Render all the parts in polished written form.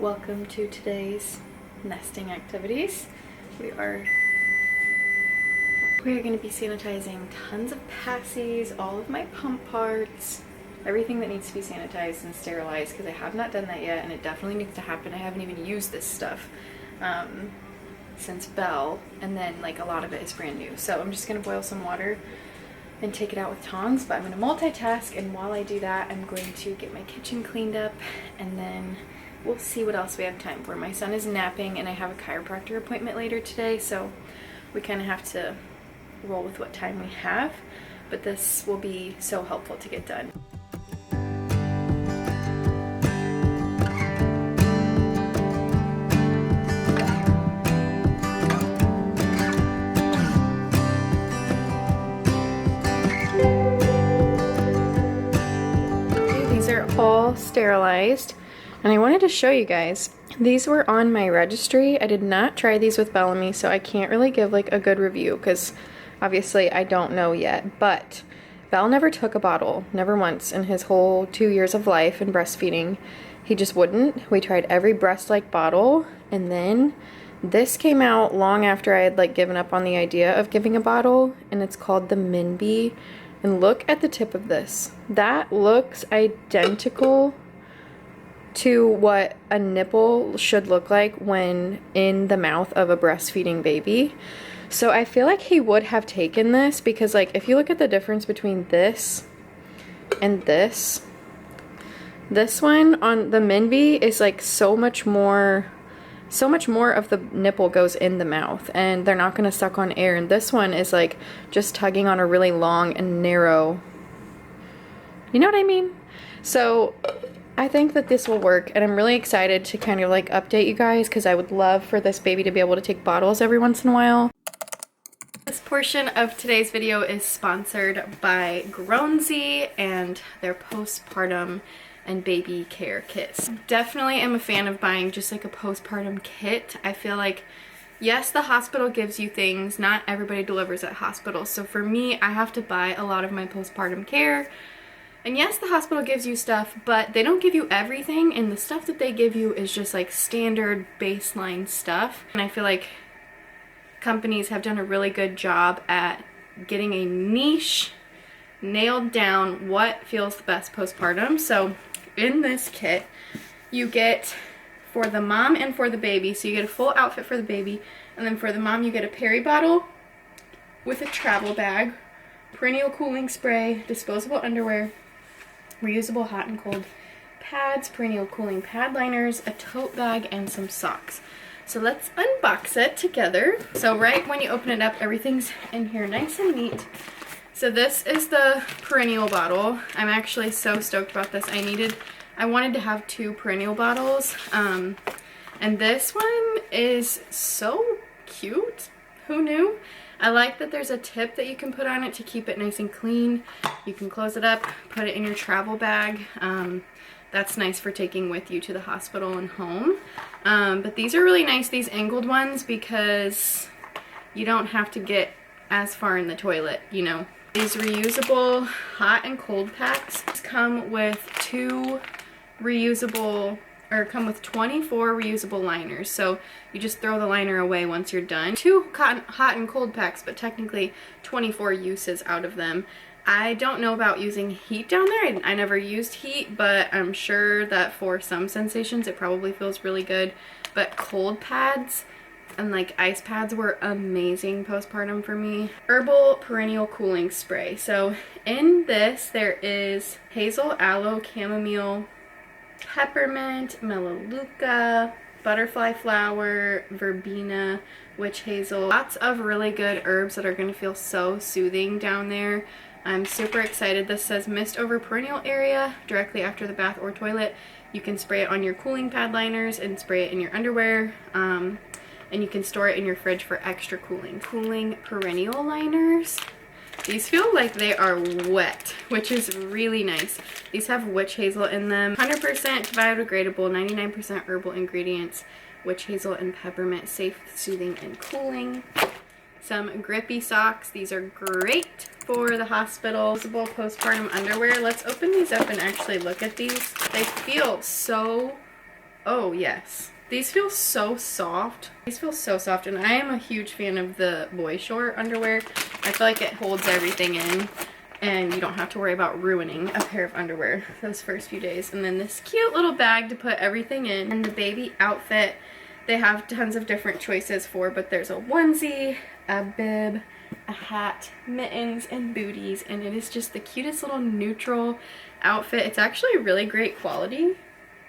Welcome to today's nesting activities. We are going to be sanitizing tons of passies, all of my pump parts, everything that needs to be sanitized and sterilized, because I have not done that yet and it definitely needs to happen. I haven't even used this stuff since Belle, and then like a lot of it is brand new. So I'm just going to boil some water and take it out with tongs, but I'm going to multitask, and while I do that I'm going to get my kitchen cleaned up, and then we'll see what else we have time for. My son is napping and I have a chiropractor appointment later today, so we kind of have to roll with what time we have, but this will be so helpful to get done. Okay, these are all sterilized. And I wanted to show you guys, these were on my registry. I did not try these with Bellamy, so I can't really give like a good review because obviously I don't know yet. But Belle never took a bottle, never once in his whole 2 years of life and breastfeeding. He just wouldn't. We tried every breast-like bottle, and then this came out long after I had like given up on the idea of giving a bottle, and it's called the Minbee. And look at the tip of this. That looks identical to what a nipple should look like when in the mouth of a breastfeeding baby. So I feel like he would have taken this, because like if you look at the difference between this and this one on the Minbee is like so much more of the nipple goes in the mouth and they're not going to suck on air, and this one is like just tugging on a really long and narrow, you know what I mean? So I think that this will work, and I'm really excited to kind of like update you guys, because I would love for this baby to be able to take bottles every once in a while. This portion of today's video is sponsored by Grownsy and their postpartum and baby care kits. Definitely am a fan of buying just like a postpartum kit. I feel like, yes, the hospital gives you things, not everybody delivers at hospitals. So for me, I have to buy a lot of my postpartum care. And yes, the hospital gives you stuff, but they don't give you everything, and the stuff that they give you is just like standard baseline stuff. And I feel like companies have done a really good job at getting a niche nailed down what feels the best postpartum. So in this kit, you get for the mom and for the baby, so you get a full outfit for the baby, and then for the mom you get a peri bottle with a travel bag, perennial cooling spray, disposable underwear, reusable hot and cold pads, perennial cooling pad liners, a tote bag, and some socks. So let's unbox it together. So right when you open it up, everything's in here nice and neat. So this is the perennial bottle. I'm actually so stoked about this. I wanted to have 2 perennial bottles, and this one is so cute. Who knew? I like that there's a tip that you can put on it to keep it nice and clean. You can close it up, put it in your travel bag. That's nice for taking with you to the hospital and home. But these are really nice, these angled ones, because you don't have to get as far in the toilet, you know. These reusable hot and cold packs come with 24 reusable liners, so you just throw the liner away once you're done. 2 hot and cold packs, but technically 24 uses out of them. I don't know about using heat down there. I never used heat, but I'm sure that for some sensations it probably feels really good. But cold pads and like ice pads were amazing postpartum for me. Herbal perennial cooling spray. So in this there is hazel, aloe, chamomile, peppermint, melaleuca, butterfly flower, verbena, witch hazel. Lots of really good herbs that are going to feel so soothing down there. I'm super excited. This says mist over perennial area directly after the bath or toilet. You can spray it on your cooling pad liners and spray it in your underwear. And you can store it in your fridge for extra cooling. Cooling perennial liners. These feel like they are wet, which is really nice. These have witch hazel in them. 100% biodegradable, 99% herbal ingredients, witch hazel and peppermint, safe, soothing, and cooling. Some grippy socks. These are great for the hospital. Usable postpartum underwear. Let's open these up and actually look at these. They feel so Oh yes. These feel so soft. These feel so soft, and I am a huge fan of the boy short underwear. I feel like it holds everything in, and you don't have to worry about ruining a pair of underwear those first few days. And then this cute little bag to put everything in. And the baby outfit, they have tons of different choices for, but there's a onesie, a bib, a hat, mittens, and booties, and it is just the cutest little neutral outfit. It's actually really great quality,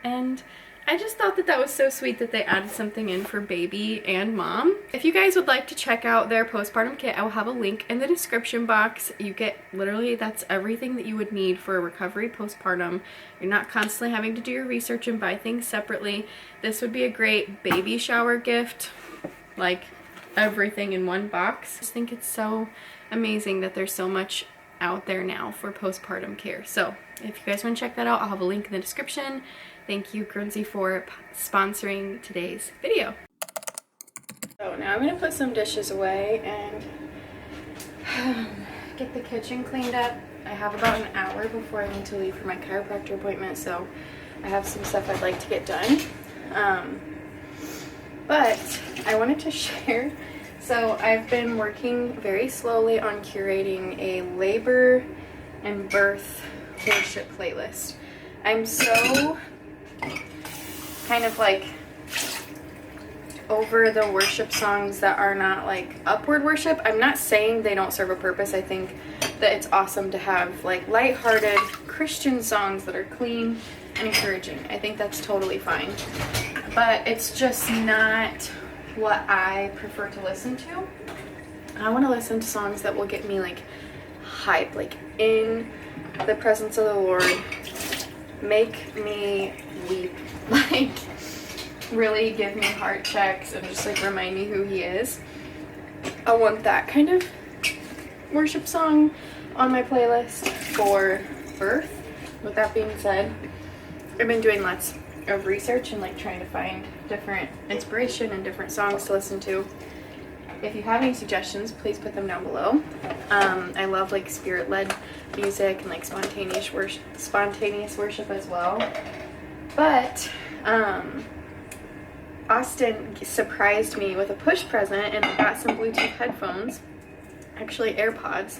and I just thought that that was so sweet that they added something in for baby and mom. If you guys would like to check out their postpartum kit, I will have a link in the description box. You get literally, that's everything that you would need for a recovery postpartum. You're not constantly having to do your research and buy things separately. This would be a great baby shower gift, like everything in one box. I just think it's so amazing that there's so much out there now for postpartum care. So if you guys want to check that out, I'll have a link in the description. Thank you, Grownsy, for sponsoring today's video. So now I'm going to put some dishes away and get the kitchen cleaned up. I have about an hour before I need to leave for my chiropractor appointment, so I have some stuff I'd like to get done. But I wanted to share, so I've been working very slowly on curating a labor and birth worship playlist. I'm so kind of like over the worship songs that are not like upward worship. I'm not saying they don't serve a purpose. I think that it's awesome to have like lighthearted Christian songs that are clean and encouraging. I think that's totally fine. But it's just not what I prefer to listen to. I want to listen to songs that will get me like hype, like in the presence of the Lord, make me weep, like really give me heart checks and just like remind me who He is. I want that kind of worship song on my playlist for birth. With that being said, I've been doing lots of research and like trying to find different inspiration and different songs to listen to. If you have any suggestions, please put them down below. I love like spirit-led music and like spontaneous worship as well. But Austin surprised me with a push present, and I got some Bluetooth headphones, actually AirPods,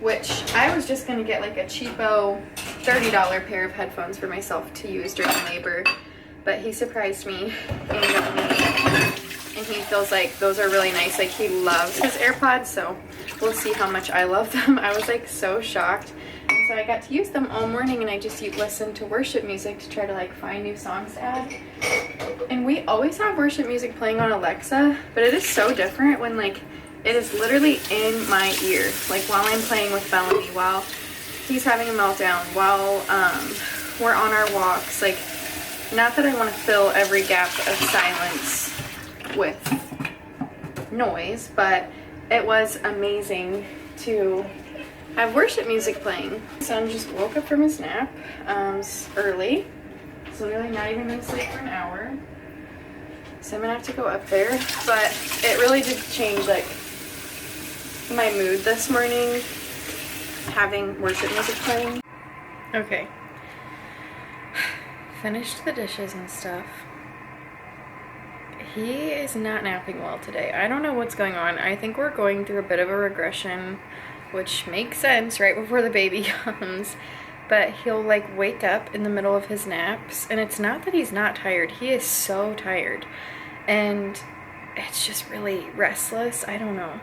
which I was just going to get like a cheapo $30 pair of headphones for myself to use during labor, but he surprised me and he feels like those are really nice. Like he loves his AirPods, so we'll see how much I love them. I was like so shocked. So I got to use them all morning, and I just listened to worship music to try to like find new songs to add. And we always have worship music playing on Alexa, but it is so different when like it is literally in my ear, like while I'm playing with Bellamy, while he's having a meltdown, while we're on our walks. Like, not that I want to fill every gap of silence with noise, but it was amazing to have worship music playing. Son just woke up from his nap early. He's literally not even going to sleep for an hour. So I'm going to have to go up there. But it really did change like my mood this morning, having worship music playing. Okay. Finished the dishes and stuff. He is not napping well today. I don't know what's going on. I think we're going through a bit of a regression, which makes sense right before the baby comes. But he'll like wake up in the middle of his naps, and it's not that he's not tired. He is so tired, and it's just really restless. I don't know.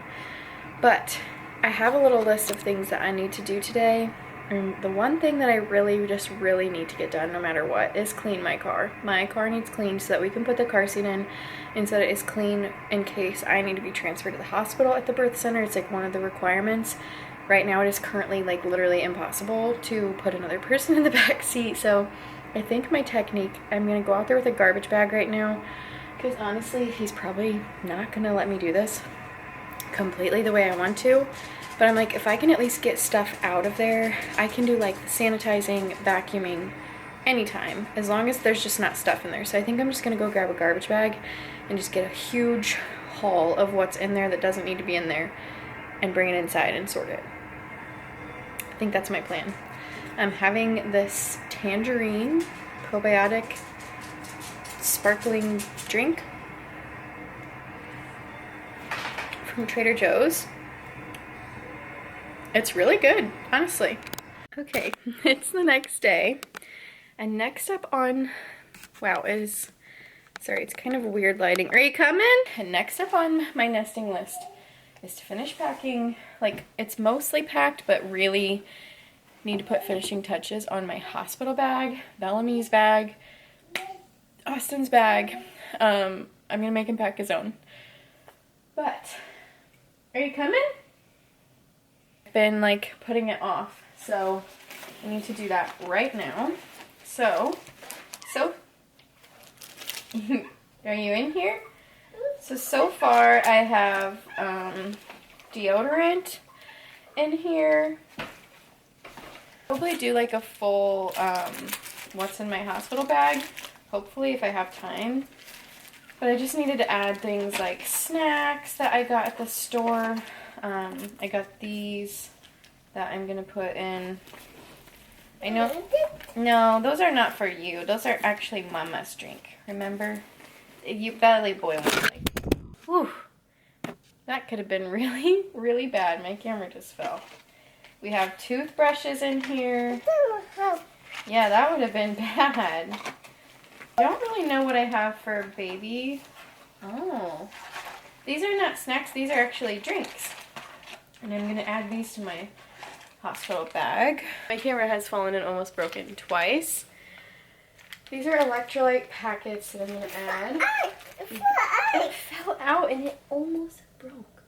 But I have a little list of things that I need to do today. And the one thing that I really need to get done no matter what is clean my car. My car needs cleaned so that we can put the car seat in, and so that it is clean in case I need to be transferred to the hospital at the birth center. It's like one of the requirements. Right now it is currently like literally impossible to put another person in the back seat. So I think my technique, I'm going to go out there with a garbage bag right now, because honestly he's probably not going to let me do this completely the way I want to. But I'm like, if I can at least get stuff out of there, I can do like sanitizing, vacuuming anytime, as long as there's just not stuff in there. So I think I'm just gonna go grab a garbage bag and just get a huge haul of what's in there that doesn't need to be in there and bring it inside and sort it. I think that's my plan. I'm having this tangerine probiotic sparkling drink from Trader Joe's. It's really good, honestly. Okay, it's the next day. And next up on, wow, sorry, it's kind of weird lighting. Are you coming? And next up on my nesting list is to finish packing. Like, it's mostly packed, but really need to put finishing touches on my hospital bag, Bellamy's bag, Austin's bag. I'm gonna make him pack his own. But, are you coming? I've been like putting it off, so I need to do that right now. So, are you in here? So far I have deodorant in here. Probably do like a full what's in my hospital bag, hopefully, if I have time. But I just needed to add things like snacks that I got at the store. I got these that I'm gonna put in. I know, no, those are not for you. Those are actually Mama's drink. Remember? You belly boiling. Like, whew. That could have been really, really bad. My camera just fell. We have toothbrushes in here. Yeah, that would have been bad. I don't really know what I have for baby. Oh. These are not snacks. These are actually drinks. And I'm going to add these to my hospital bag. My camera has fallen and almost broken twice. These are electrolyte packets that I'm going to add. It fell out and it almost broke.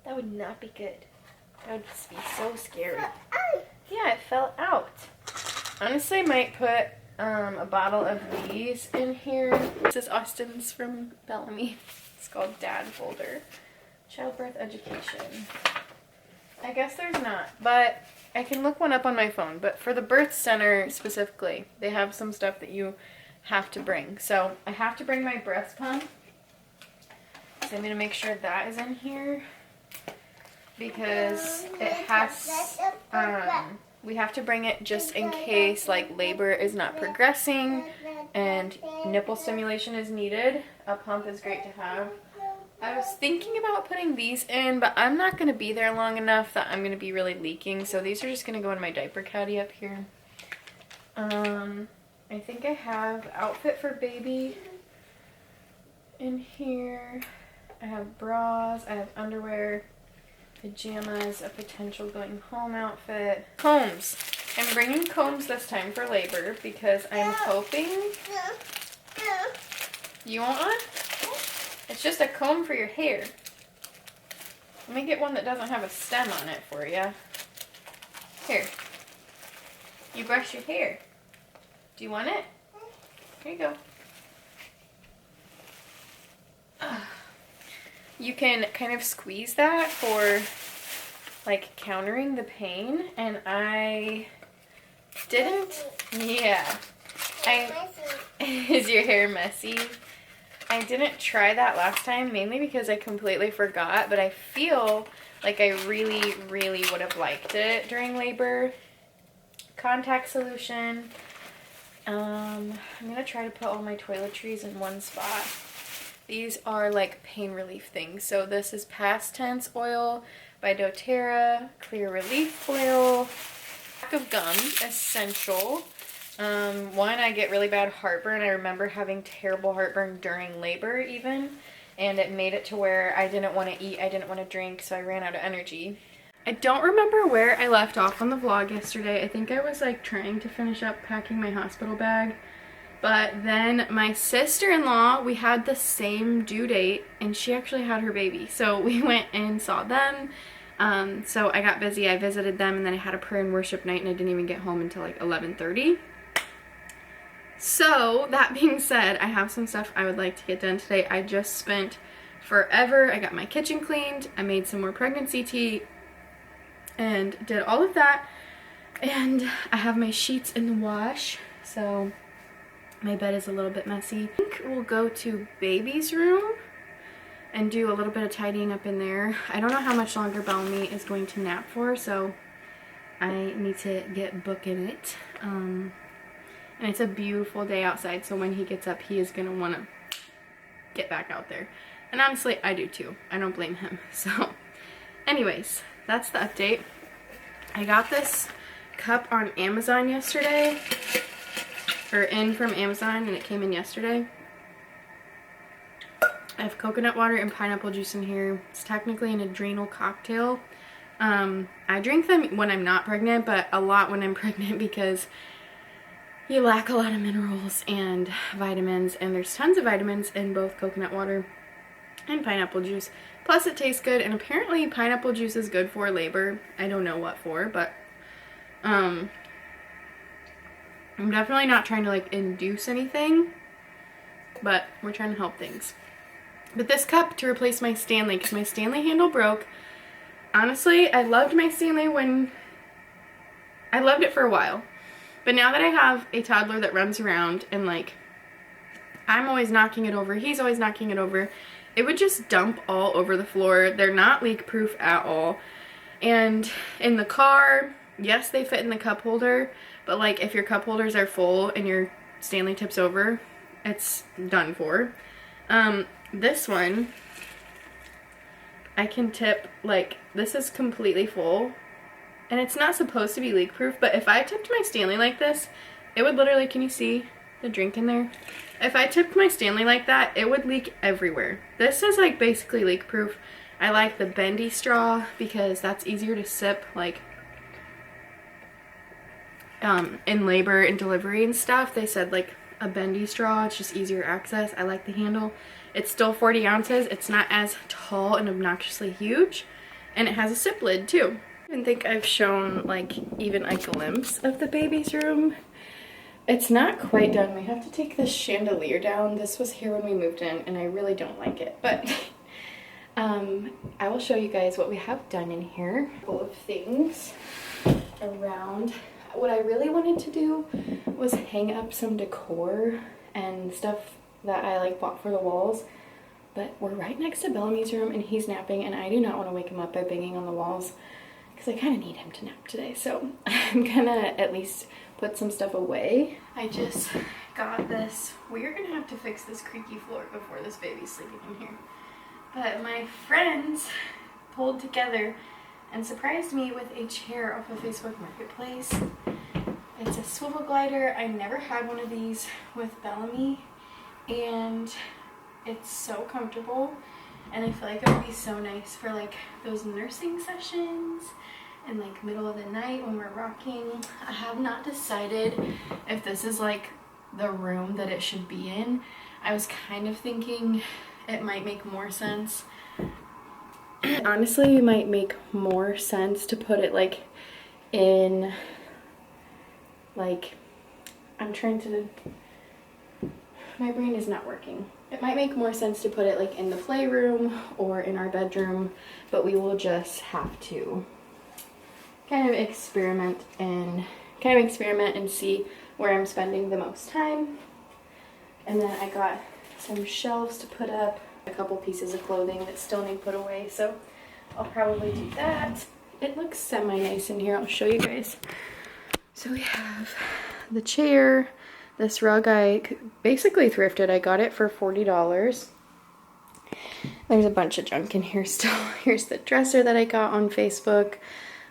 That would not be good. That would just be so scary. Yeah, it fell out. Honestly, I might put a bottle of these in here. This is Austin's from Bellamy. It's called Dad Folder. Childbirth Education. I guess there's not, but I can look one up on my phone. But for the birth center specifically, they have some stuff that you have to bring. So I have to bring my breast pump. So I'm going to make sure that is in here because it has, we have to bring it just in case like labor is not progressing and nipple stimulation is needed. A pump is great to have. I was thinking about putting these in, but I'm not going to be there long enough that I'm going to be really leaking. So these are just going to go in my diaper caddy up here. I think I have outfit for baby in here. I have bras, I have underwear, pajamas, a potential going home outfit. Combs. I'm bringing combs this time for labor because I'm hoping... You want one? It's just a comb for your hair. Let me get one that doesn't have a stem on it for you. Here. You brush your hair. Do you want it? Here you go. You can kind of squeeze that for like countering the pain, and I didn't. Yeah. Is your hair messy? I didn't try that last time, mainly because I completely forgot, but I feel like I really, really would have liked it during labor. Contact solution. I'm going to try to put all my toiletries in one spot. These are like pain relief things. So this is Past Tense Oil by doTERRA, Clear Relief Oil, pack of gum, essential. One, I get really bad heartburn. I remember having terrible heartburn during labor even, and it made it to where I didn't want to eat, I didn't want to drink, so I ran out of energy. I don't remember where I left off on the vlog yesterday. I think I was like trying to finish up packing my hospital bag, but then my sister-in-law, we had the same due date, and she actually had her baby, so we went and saw them. So I got busy, I visited them, and then I had a prayer and worship night, and I didn't even get home until like 11:30. So, that being said, I have some stuff I would like to get done today. I just spent forever. I got my kitchen cleaned. I made some more pregnancy tea and did all of that. And I have my sheets in the wash. So, my bed is a little bit messy. I think we'll go to baby's room and do a little bit of tidying up in there. I don't know how much longer Bellamy is going to nap for, so I need to get booking it. And it's a beautiful day outside, so when he gets up, he is going to want to get back out there. And honestly, I do too. I don't blame him. So anyways, that's the update. I got this cup on Amazon yesterday, or in from Amazon, and it came in yesterday. I have coconut water and pineapple juice in here. It's technically an adrenal cocktail. I drink them when I'm not pregnant, but a lot when I'm pregnant because you lack a lot of minerals and vitamins, and there's tons of vitamins in both coconut water and pineapple juice. Plus it tastes good, and apparently pineapple juice is good for labor. I don't know what for, but I'm definitely not trying to like induce anything, but we're trying to help things. But this cup to replace my Stanley, because my Stanley handle broke. Honestly, I loved my Stanley I loved it for a while. But now that I have a toddler that runs around and like, I'm always knocking it over, he's always knocking it over, it would just dump all over the floor. They're not leak proof at all. And in the car, yes, they fit in the cup holder, but like if your cup holders are full and your Stanley tips over, it's done for. This one, I can tip, like, this is completely full. And it's not supposed to be leak proof, but if I tipped my Stanley like this, it would literally, can you see the drink in there? If I tipped my Stanley like that, it would leak everywhere. This is like basically leak proof. I like the bendy straw because that's easier to sip, like in labor and delivery and stuff. They said like a bendy straw, it's just easier access. I like the handle. It's still 40 ounces. It's not as tall and obnoxiously huge. And it has a sip lid too. I don't think I've shown like even a glimpse of the baby's room. It's not quite done. We have to take this chandelier down. This was here when we moved in and I really don't like it, but I will show you guys what we have done in here. A couple of things around. What I really wanted to do was hang up some decor and stuff that I like bought for the walls, but we're right next to Bellamy's room and he's napping and I do not want to wake him up by banging on the walls because I kind of need him to nap today. So I'm gonna at least put some stuff away. I just got this. We're gonna have to fix this creaky floor before this baby's sleeping in here. But my friends pulled together and surprised me with a chair off of Facebook Marketplace. It's a swivel glider. I never had one of these with Bellamy, and it's so comfortable, and I feel like it would be so nice for like those nursing sessions and like middle of the night when we're rocking. I have not decided if this is like the room that it should be in. I was kind of thinking it might make more sense. Honestly, it might make more sense to put it like in, like, I'm trying to, my brain is not working. It might make more sense to put it like in the playroom or in our bedroom, but we will just have to kind of experiment and see where I'm spending the most time. And then I got some shelves to put up, a couple pieces of clothing that still need put away, so I'll probably do that. It looks semi-nice in here. I'll show you guys. So we have the chair. This rug I basically thrifted. I got it for $40. There's a bunch of junk in here still. Here's the dresser that I got on Facebook.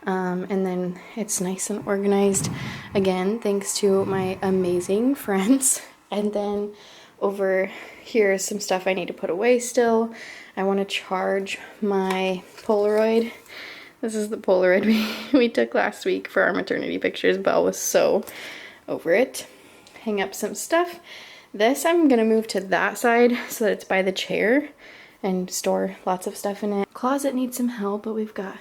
And then it's nice and organized. Again, thanks to my amazing friends. And then over here is some stuff I need to put away still. I want to charge my Polaroid. This is the Polaroid we took last week for our maternity pictures. Belle was so over it. Hang up some stuff. This I'm gonna move to that side so that it's by the chair and store lots of stuff in it. Closet needs some help, but we've got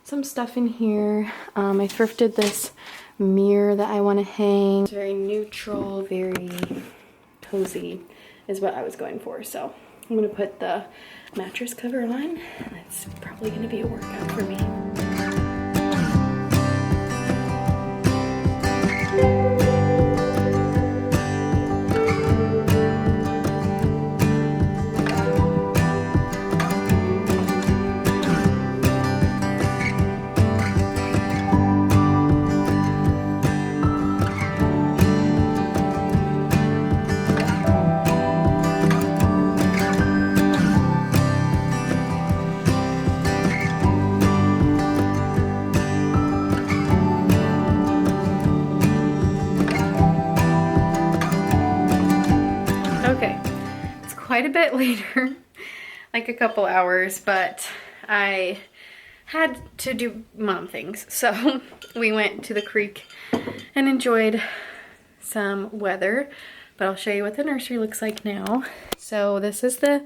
some stuff in here. I thrifted this mirror that I want to hang. It's very neutral, very cozy is what I was going for. So I'm gonna put the mattress cover on. That's probably gonna be a workout for me. quite a bit later, like a couple hours, but I had to do mom things. So we went to the creek and enjoyed some weather, but I'll show you what the nursery looks like now. So this is the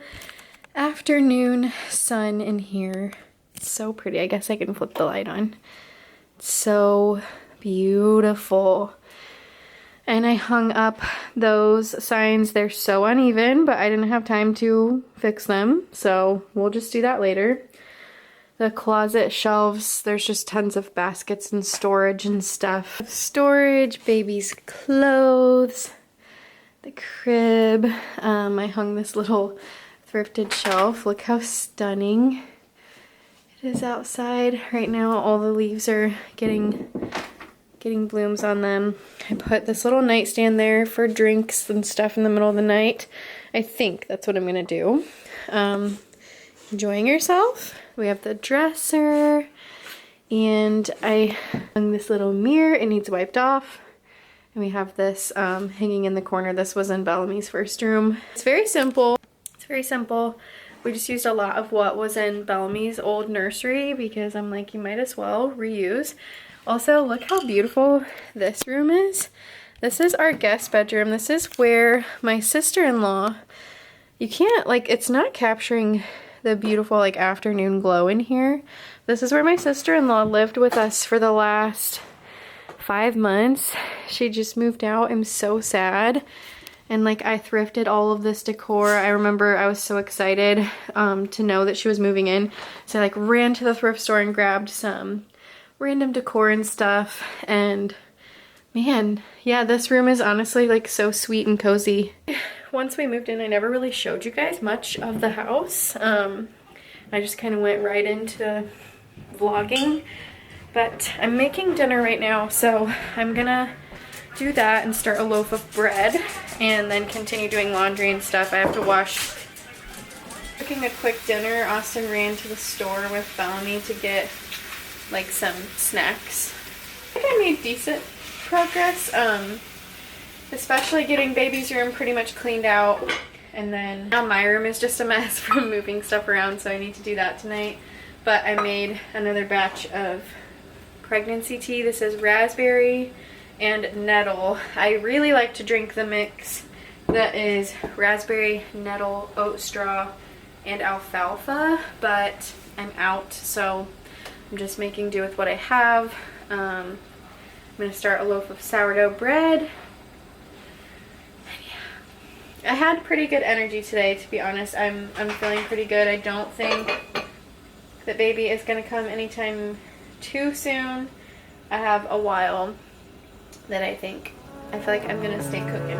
afternoon sun in here. It's so pretty. I guess I can flip the light on. It's so beautiful. And I hung up those signs. They're so uneven, but I didn't have time to fix them, so we'll just do that later. The closet shelves, there's just tons of baskets and storage and stuff. Storage, baby's clothes, the crib. I hung this little thrifted shelf. Look how stunning it is outside. Right now all the leaves are getting blooms on them. I put this little nightstand there for drinks and stuff in the middle of the night. I think that's what I'm gonna do. Enjoying yourself. We have the dresser, and I hung this little mirror. It needs wiped off. And we have this hanging in the corner. This was in Bellamy's first room. It's very simple. It's very simple. We just used a lot of what was in Bellamy's old nursery because I'm like, you might as well reuse. Also, look how beautiful this room is. This is our guest bedroom. This is where my sister-in-law, you can't, like, it's not capturing the beautiful, like, afternoon glow in here. This is where my sister-in-law lived with us for the last 5 months. She just moved out. I'm so sad. And, like, I thrifted all of this decor. I remember I was so excited to know that she was moving in. So I, like, ran to the thrift store and grabbed some random decor and stuff, and man, yeah, this room is honestly like so sweet and cozy. Once we moved in, I never really showed you guys much of the house. I just kind of went right into vlogging, but I'm making dinner right now, so I'm gonna do that and start a loaf of bread and then continue doing laundry and stuff. I have to wash. Cooking a quick dinner. Austin ran to the store with Bellamy to get like some snacks. I think I made decent progress, especially getting baby's room pretty much cleaned out, and then now my room is just a mess from moving stuff around, so I need to do that tonight. But I made another batch of pregnancy tea. This is raspberry and nettle. I really like to drink the mix that is raspberry, nettle, oat straw, and alfalfa, but I'm out, so I'm just making do with what I have. I'm gonna start a loaf of sourdough bread. And yeah, I had pretty good energy today, to be honest. I'm feeling pretty good. I don't think that baby is gonna come anytime too soon. I have a while that I feel like I'm gonna stay cooking.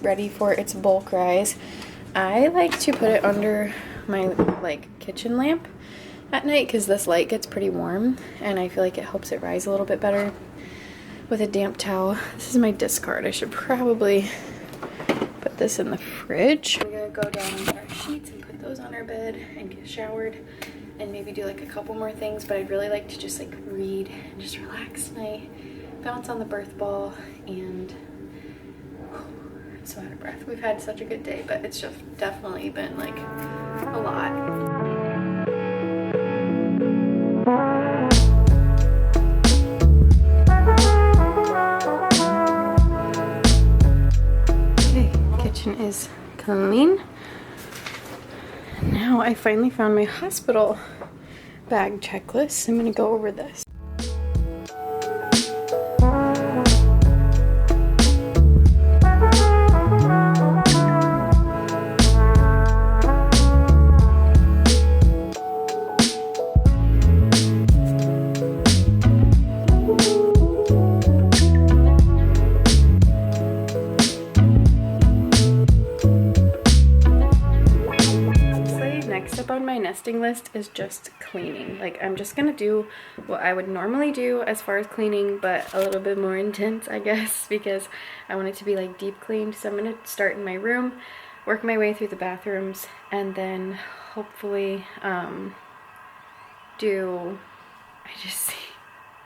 Ready for its bulk rise. I like to put it under my like kitchen lamp at night because this light gets pretty warm and I feel like it helps it rise a little bit better with a damp towel. This is my discard. I should probably put this in the fridge. We're gonna go down into our sheets and put those on our bed and get showered and maybe do like a couple more things, but I'd really like to just like read and just relax tonight, bounce on the birth ball, and I'm so out of breath. We've had such a good day, but it's just definitely been like a lot. Okay, kitchen is clean. Now I finally found my hospital bag checklist. I'm gonna go over this. nesting list is just cleaning. Like, I'm just gonna do what I would normally do as far as cleaning, but a little bit more intense, I guess, because I want it to be like deep cleaned. So I'm gonna start in my room, work my way through the bathrooms, and then hopefully I just see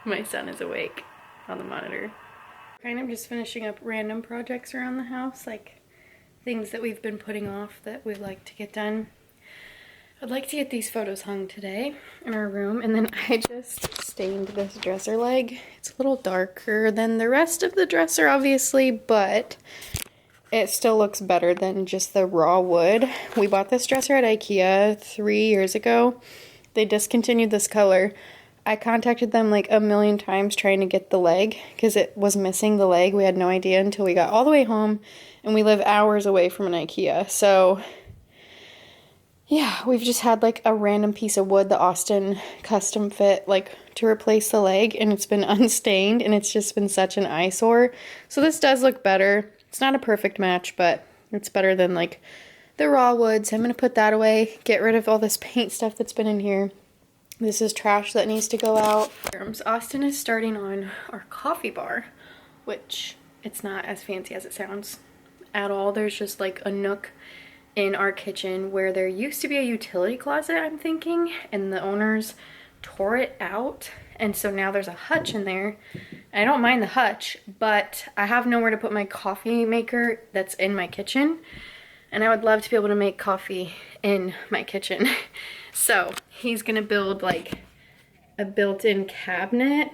my son is awake on the monitor. Kind of just finishing up random projects around the house, like things that we've been putting off that we'd like to get done. I'd like to get these photos hung today in our room, and then I just stained this dresser leg. It's a little darker than the rest of the dresser, obviously, but it still looks better than just the raw wood. We bought this dresser at IKEA 3 years ago. They discontinued this color. I contacted them like a million times trying to get the leg because it was missing the leg. We had no idea until we got all the way home, and we live hours away from an IKEA. So yeah, we've just had like a random piece of wood, the Austin custom fit, like to replace the leg, and it's been unstained, and it's just been such an eyesore. So this does look better. It's not a perfect match, but it's better than like the raw wood. So I'm going to put that away, get rid of all this paint stuff that's been in here. This is trash that needs to go out. Austin is starting on our coffee bar, which it's not as fancy as it sounds at all. There's just like a nook in our kitchen where there used to be a utility closet, I'm thinking, and the owners tore it out, and so now there's a hutch in there. I don't mind the hutch, but I have nowhere to put my coffee maker that's in my kitchen, and I would love to be able to make coffee in my kitchen. So he's gonna build like a built-in cabinet.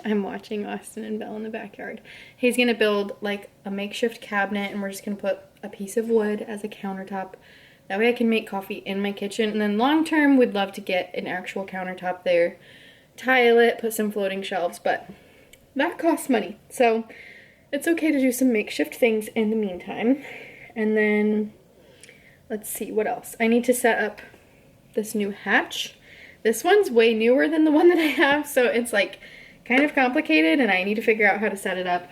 I'm watching Austin and Belle in the backyard. He's gonna build like a makeshift cabinet, and we're just gonna put a piece of wood as a countertop. That way I can make coffee in my kitchen, and then long term we'd love to get an actual countertop there, tile it, put some floating shelves, but that costs money. So it's okay to do some makeshift things in the meantime. And then let's see what else. I need to set up this new hatch. This one's way newer than the one that I have, so it's like kind of complicated, and I need to figure out how to set it up.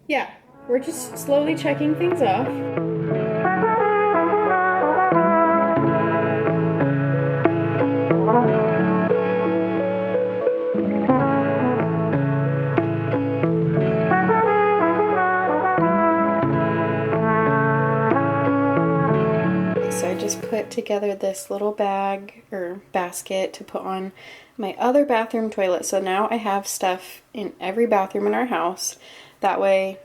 Yeah, we're just slowly checking things off. So I just put together this little bag or basket to put on my other bathroom toilet. So now I have stuff in every bathroom in our house. That way,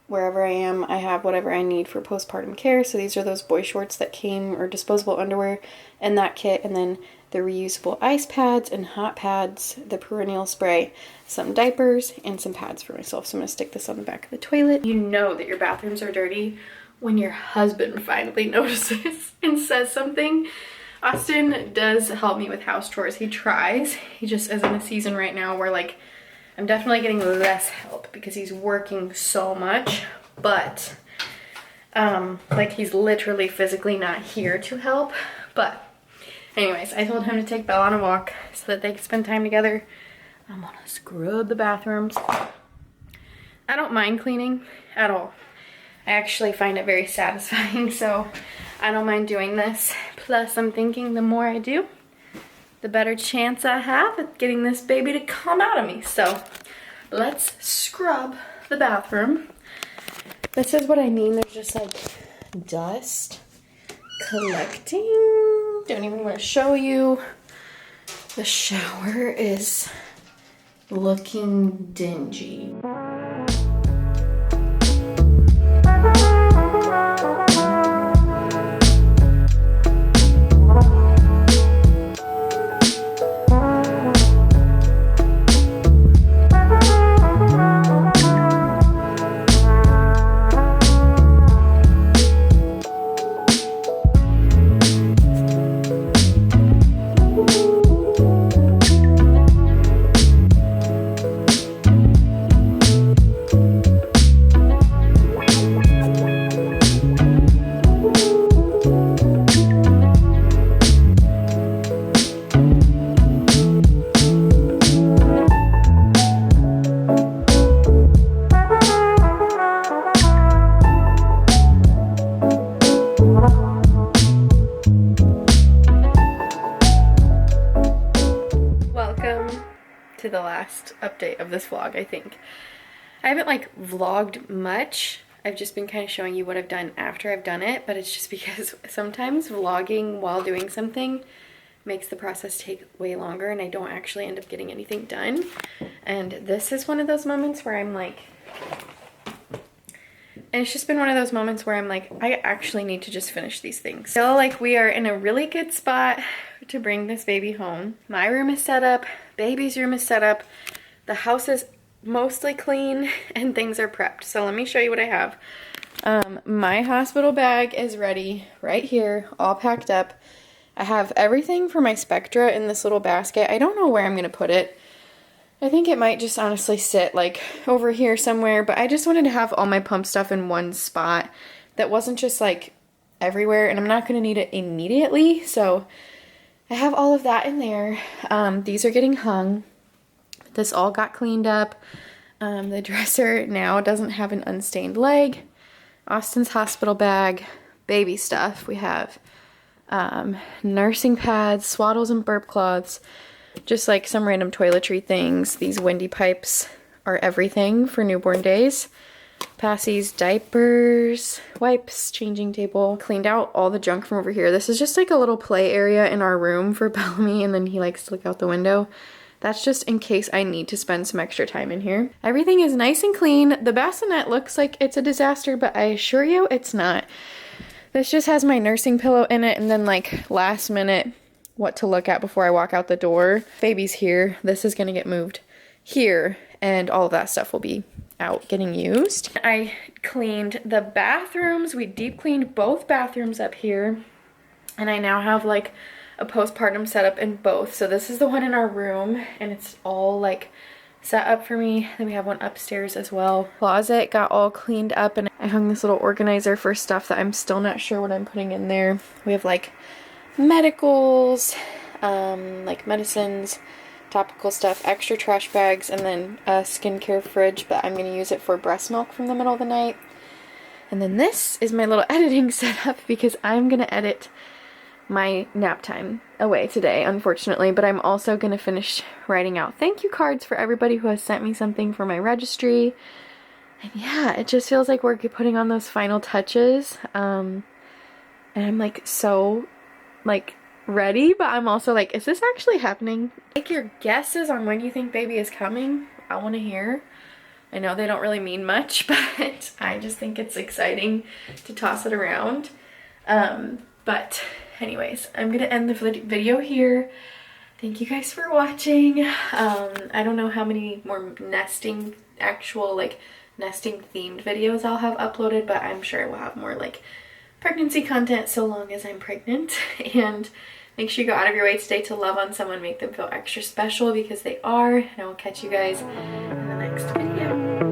wherever I am, I have whatever I need for postpartum care. So these are those boy shorts that came, or disposable underwear in that kit, and then the reusable ice pads and hot pads, the perennial spray, some diapers, and some pads for myself. So I'm going to stick this on the back of the toilet. You know that your bathrooms are dirty when your husband finally notices and says something. Austin does help me with house chores. He tries. He just is in a season right now where like I'm definitely getting less help because he's working so much, but like he's literally physically not here to help. But anyways, I told him to take Belle on a walk so that they could spend time together. I'm gonna scrub the bathrooms. I don't mind cleaning at all. I actually find it very satisfying, so I don't mind doing this. Plus, I'm thinking the more I do, the better chance I have at getting this baby to come out of me. So let's scrub the bathroom. This is what I mean. There's just like dust collecting. Don't even want to show you. The shower is looking dingy. last update of this vlog, I think. I haven't like vlogged much. I've just been kind of showing you what I've done after I've done it, but it's just because sometimes vlogging while doing something makes the process take way longer and I don't actually end up getting anything done. And this is one of those moments where I'm like, and it's just been one of those moments where I'm like, I actually need to just finish these things. I feel like we are in a really good spot to bring this baby home. My room is set up, baby's room is set up, the house is mostly clean, and things are prepped. So let me show you what I have. My hospital bag is ready right here, all packed up. I have everything for my Spectra in this little basket. I don't know where I'm gonna put it. I think it might just honestly sit like over here somewhere, but I just wanted to have all my pump stuff in one spot that wasn't just like everywhere, and I'm not gonna need it immediately, so I have all of that in there. These are getting hung. This all got cleaned up. The dresser now doesn't have an unstained leg. Austin's hospital bag, baby stuff. We have nursing pads, swaddles and burp cloths, just like some random toiletry things. These windy pipes are everything for newborn days. Passie's diapers, wipes, changing table. Cleaned out all the junk from over here. This is just like a little play area in our room for Bellamy, and then he likes to look out the window. That's just in case I need to spend some extra time in here. Everything is nice and clean. The bassinet looks like it's a disaster, but I assure you it's not. This just has my nursing pillow in it, and then like last minute what to look at before I walk out the door. Baby's here. This is gonna get moved here, and all of that stuff will be out getting used. I cleaned the bathrooms. We deep cleaned both bathrooms up here, and I now have like a postpartum setup in both. So this is the one in our room, and it's all like set up for me. Then we have one upstairs as well. Closet got all cleaned up, and I hung this little organizer for stuff that I'm still not sure what I'm putting in there. We have like medicals, like medicines, topical stuff, extra trash bags, and then a skincare fridge, but I'm gonna use it for breast milk from the middle of the night. And then this is my little editing setup because I'm gonna edit my nap time away today, unfortunately, but I'm also gonna finish writing out thank you cards for everybody who has sent me something for my registry. And yeah, it just feels like we're putting on those final touches, and I'm like so like ready, but I'm also like, is this actually happening? Take your guesses on when you think baby is coming. I want to hear. I know they don't really mean much, but I just think it's exciting to toss it around. But anyways, I'm gonna end the video here. Thank you guys for watching. I don't know how many more nesting, actual like nesting themed videos I'll have uploaded, but I'm sure we'll have more like pregnancy content so long as I'm pregnant. And make sure you go out of your way today to love on someone, make them feel extra special because they are. And I will catch you guys in the next video.